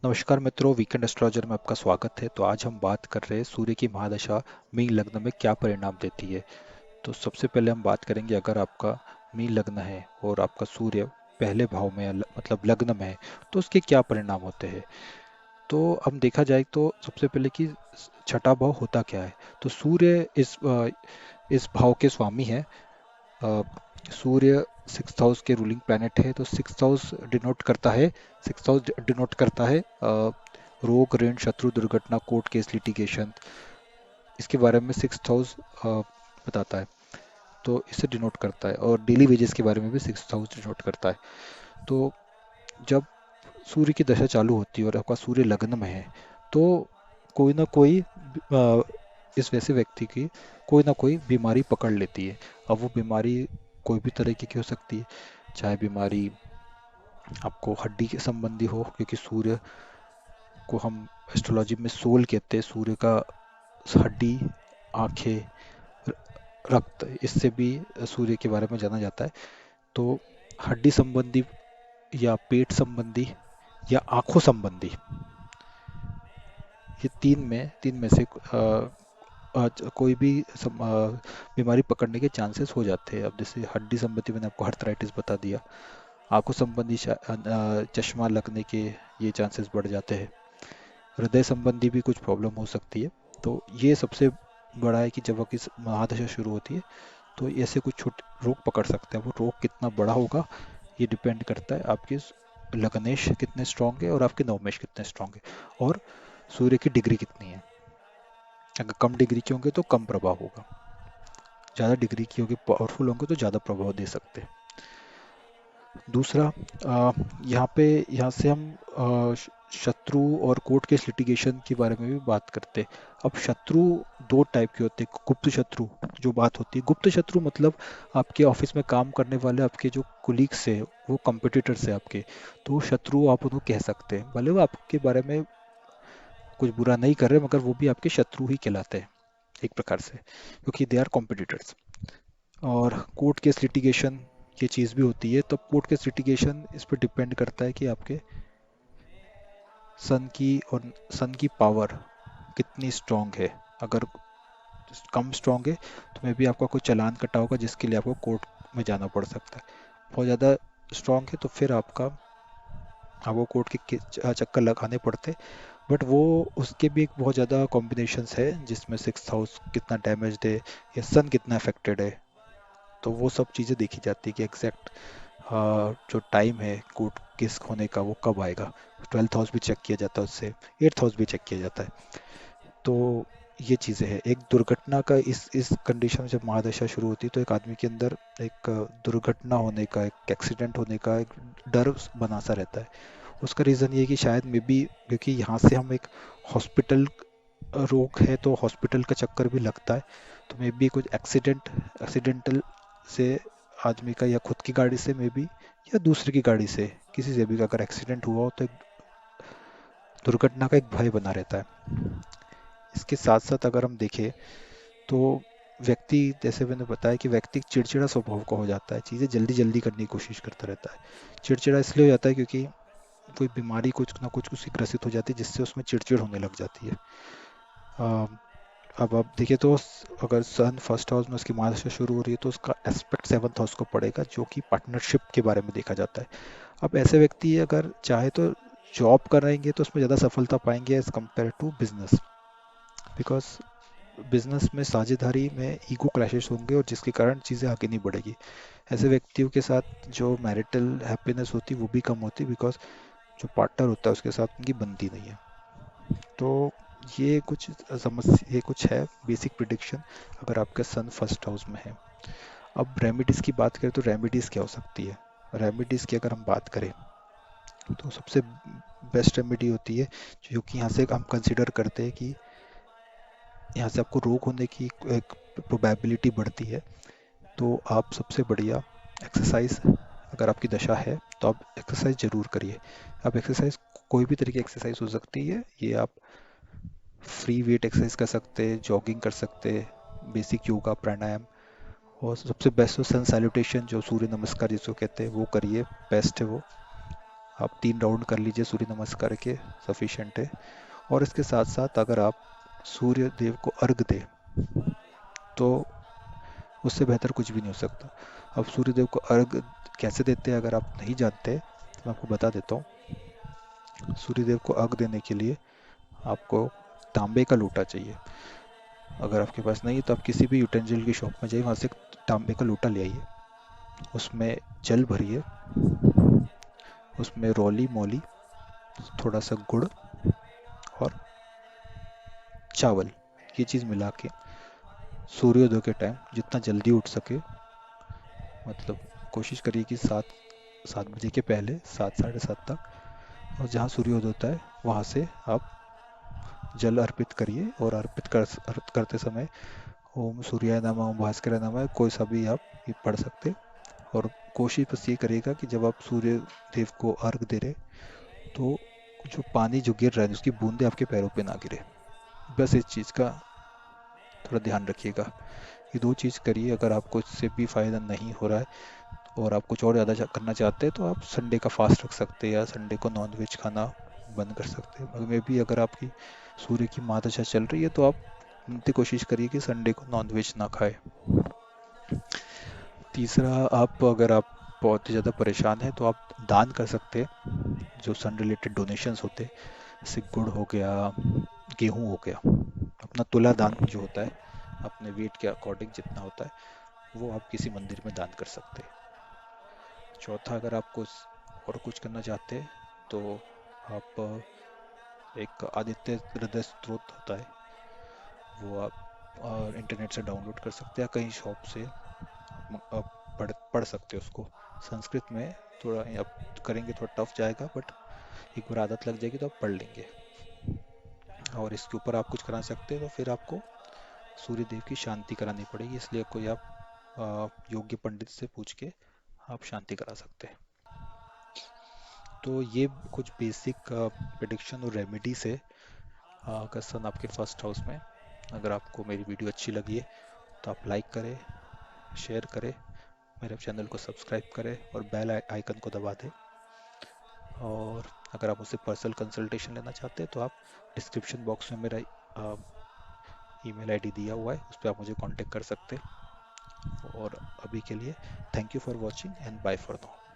नमस्कार मित्रों, weekend astrologer में आपका स्वागत है। तो आज हम बात कर रहे हैं सूर्य की महादशा मीन लग्न में क्या परिणाम देती है। तो सबसे पहले हम बात करेंगे, अगर आपका मीन लग्न है और आपका सूर्य पहले भाव में मतलब लग्न में है, तो उसके क्या परिणाम होते हैं। तो हम देखा जाए तो सबसे पहले कि छठा भाव होता क्या है। तो सूर्य इस भाव के स्वामी है। अ, सूर्य सिक्स हाउस के रूलिंग प्लैनेट है। तो सिक्स हाउस डिनोट करता है रोग, ऋण, शत्रु, दुर्घटना, कोर्ट केस, लिटिगेशन। इसके बारे में सिक्स हाउस बताता है, तो इसे डिनोट करता है। और डेली वेजेस के बारे में भी सिक्स हाउस डिनोट करता है। तो जब सूर्य की दशा चालू होती है और आपका सूर्य लग्न में है, तो कोई ना कोई इस वैसे व्यक्ति की कोई ना कोई बीमारी पकड़ लेती है। अब वो बीमारी कोई भी तरह की हो सकती है। चाहे बीमारी आपको हड्डी के संबंधी हो, क्योंकि सूर्य को हम एस्ट्रोलॉजी में सोल कहते हैं। सूर्य का हड्डी, आंखें, रक्त, इससे भी सूर्य के बारे में जाना जाता है। तो हड्डी संबंधी या पेट संबंधी या आंखों संबंधी, ये तीन में से कोई भी बीमारी पकड़ने के चांसेस हो जाते हैं। अब जैसे हड्डी संबंधी मैंने आपको आर्थराइटिस बता दिया। आंखों संबंधी चश्मा लगने के ये चांसेस बढ़ जाते हैं। हृदय संबंधी भी कुछ प्रॉब्लम हो सकती है। तो ये सबसे बड़ा है कि जब आपकी महादशा शुरू होती है, तो ऐसे कुछ छोटे रोग पकड़ सकते हैं। वो रोग कितना बड़ा होगा, ये डिपेंड करता है आपके लग्नेश कितने स्ट्रांग है और आपके नवमेश कितने स्ट्रांग है, और सूर्य की डिग्री कितनी है। अगर कम डिग्री के होंगे तो कम प्रभाव होगा, ज़्यादा डिग्री की होगी, पावरफुल होंगे तो ज़्यादा प्रभाव दे सकते हैं। दूसरा, यहाँ से हम शत्रु और कोर्ट केस लिटिगेशन के बारे में भी बात करते हैं। अब शत्रु दो टाइप के होते हैं। गुप्त शत्रु जो बात होती है, गुप्त शत्रु मतलब आपके ऑफिस में काम करने वाले आपके जो कुलीग्स है, वो कंपिटिटर्स है आपके। तो वो शत्रु आप उनको कह सकते हैं, भले वो आपके बारे में कुछ बुरा नहीं कर रहे, मगर वो भी आपके शत्रु ही कहलाते हैं एक प्रकार से, क्योंकि दे आर कॉम्पिटिटर्स। और कोर्ट केस लिटिगेशन ये चीज़ भी होती है। तो कोर्ट केस लिटिगेशन इस पर डिपेंड करता है कि आपके सन की पावर कितनी स्ट्रांग है। अगर कम स्ट्रांग है तो मे बी आपका कोई चालान कटा होगा, जिसके लिए आपको कोर्ट में जाना पड़ सकता है। बहुत ज़्यादा स्ट्रांग है तो फिर आपको कोर्ट के चक्कर लगाने पड़ते। बट वो उसके भी एक बहुत ज़्यादा कॉम्बिनेशंस है, जिसमें सिक्स हाउस कितना डैमेज है या सन कितना अफेक्टेड है। तो वो सब चीज़ें देखी जाती है कि एग्जैक्ट जो टाइम है कोर्ट केस होने का वो कब आएगा। ट्वेल्थ हाउस भी चेक किया जाता है उससे, एट्थ हाउस भी चेक किया जाता है। तो ये चीज़ें हैं। एक दुर्घटना का इस कंडीशन में जब महादशा शुरू होती है, तो एक आदमी के अंदर एक दुर्घटना होने का, एक एक्सीडेंट होने का एक डर बना सा रहता है। उसका रीज़न ये है कि शायद मे बी, क्योंकि यहाँ से हम एक हॉस्पिटल, रोग है तो हॉस्पिटल का चक्कर भी लगता है। तो मे बी कुछ एक्सीडेंटल से आदमी का, या खुद की गाड़ी से मे बी, या दूसरे की गाड़ी से, किसी से भी अगर एक्सीडेंट हुआ हो तो एक दुर्घटना का एक भय बना रहता है। इसके साथ साथ अगर हम देखें तो व्यक्ति, जैसे मैंने बताया कि व्यक्ति चिड़चिड़ा स्वभाव का हो जाता है, चीज़ें जल्दी जल्दी करने की कोशिश करता रहता है। चिड़चिड़ा इसलिए हो जाता है क्योंकि कोई बीमारी कुछ ना कुछ उसकी ग्रसित हो जाती है, जिससे उसमें चिड़चिड़ होने लग जाती है। अब आप देखिए तो अगर सन फर्स्ट हाउस में उसकी महादशा शुरू हो रही है, तो उसका एस्पेक्ट सेवन्थ हाउस को पड़ेगा, जो कि पार्टनरशिप के बारे में देखा जाता है। अब ऐसे व्यक्ति अगर चाहे तो जॉब करेंगे तो उसमें ज़्यादा सफलता पाएंगे as compare to business. Because business में साझेदारी में ईगो क्लैशेस होंगे, और जिसके कारण चीज़ें आगे नहीं बढ़ेगी। ऐसे व्यक्तियों के साथ जो मैरिटल हैप्पीनेस होती है वो भी कम होती है, बिकॉज जो पार्टनर होता है उसके साथ उनकी बनती नहीं है। तो ये कुछ है बेसिक प्रिडिक्शन, अगर आपका सन फर्स्ट हाउस में है। अब रेमिडीज़ की बात करें तो रेमिडीज़ क्या हो सकती है। रेमिडीज़ की अगर हम बात करें, तो सबसे बेस्ट रेमेडी होती है, जो कि यहाँ से हम कंसिडर करते हैं कि यहाँ से आपको रोग होने की एक प्रोबेबिलिटी बढ़ती है। तो आप सबसे बढ़िया एक्सरसाइज, अगर आपकी दशा है तो आप एक्सरसाइज जरूर करिए। आप एक्सरसाइज, कोई भी तरह की एक्सरसाइज हो सकती है। ये आप फ्री वेट एक्सरसाइज कर सकते हैं, जॉगिंग कर सकते हैं, बेसिक योगा, प्राणायाम। और सबसे बेस्ट तो सन सैल्यूटेशन, जो सूर्य नमस्कार जिसको कहते हैं, वो करिए, बेस्ट है वो। आप 3 राउंड कर लीजिए सूर्य नमस्कार के, सफिशिएंट है। और इसके साथ साथ अगर आप सूर्य देव को अर्घ दें तो उससे बेहतर कुछ भी नहीं हो सकता। अब सूर्य देव को अर्घ कैसे देते हैं अगर आप नहीं जानते तो मैं आपको बता देता हूँ। सूर्य देव को अर्घ देने के लिए आपको तांबे का लोटा चाहिए। अगर आपके पास नहीं है तो आप किसी भी यूटेंसिल की शॉप में जाइए, वहाँ से एक तांबे का लोटा ले आइए। उसमें जल भरिए, उसमें रोली मोली, थोड़ा सा गुड़ और चावल, ये चीज़ मिला के सूर्योदय के टाइम जितना जल्दी उठ सके, मतलब कोशिश करिए कि 7 बजे के पहले, 7 साढ़े 7 तक, और जहाँ सूर्योदय होता है वहाँ से आप जल अर्पित करिए। और करते समय ओम सूर्याय नमः, ओम भास्कराय नमः, कोई सा भी आप ये पढ़ सकते। और कोशिश बस ये करिएगा कि जब आप सूर्य देव को अर्घ दे रहे तो जो पानी जो गिर रहा है उसकी बूंदे आपके पैरों पे ना गिरे। बस इस चीज़ का थोड़ा ध्यान रखिएगा। ये 2 चीज़ करिए। अगर आपको इससे भी फ़ायदा नहीं हो रहा है और आप कुछ और ज़्यादा करना चाहते हैं तो आप संडे का फास्ट रख सकते हैं या संडे को नॉनवेज खाना बंद कर सकते हैं। मे भी अगर आपकी सूर्य की महादशा चल रही है तो आप इतनी कोशिश करिए कि संडे को नॉनवेज ना खाएं। तीसरा, अगर आप बहुत ही ज़्यादा परेशान हैं तो आप दान कर सकते हैं। जो सन रिलेटेड डोनेशंस होते हैं, जैसे गुड़ हो गया, गेहूँ हो गया, अपना तुला दान जो होता है, अपने वेट के अकॉर्डिंग जितना होता है वो आप किसी मंदिर में दान कर सकते हैं। चौथा, अगर आप कुछ और कुछ करना चाहते हैं तो आप एक आदित्य हृदय स्त्रोत होता है, वो आप इंटरनेट से डाउनलोड कर सकते हैं, कहीं शॉप से आप पढ़ सकते हैं उसको। संस्कृत में थोड़ा आप करेंगे थोड़ा टफ जाएगा, बट एक बार आदत लग जाएगी तो आप पढ़ लेंगे। और इसके ऊपर आप कुछ करा सकते हैं तो फिर आपको सूर्य देव की शांति करानी पड़ेगी, इसलिए कोई आप योग्य पंडित से पूछ के आप शांति करा सकते हैं। तो ये कुछ बेसिक प्रिडिक्शन और रेमेडीज है अगर सन आपके फर्स्ट हाउस में। अगर आपको मेरी वीडियो अच्छी लगी है तो आप लाइक करें, शेयर करें, मेरे चैनल को सब्सक्राइब करें और बेल आइकन को दबा दें। और अगर आप मुझसे पर्सनल कंसल्टेशन लेना चाहते हैं तो आप डिस्क्रिप्शन बॉक्स में मेरा ईमेल आईडी दिया हुआ है, उस पर आप मुझे कांटेक्ट कर सकते हैं। और अभी के लिए thank you for watching and bye for now.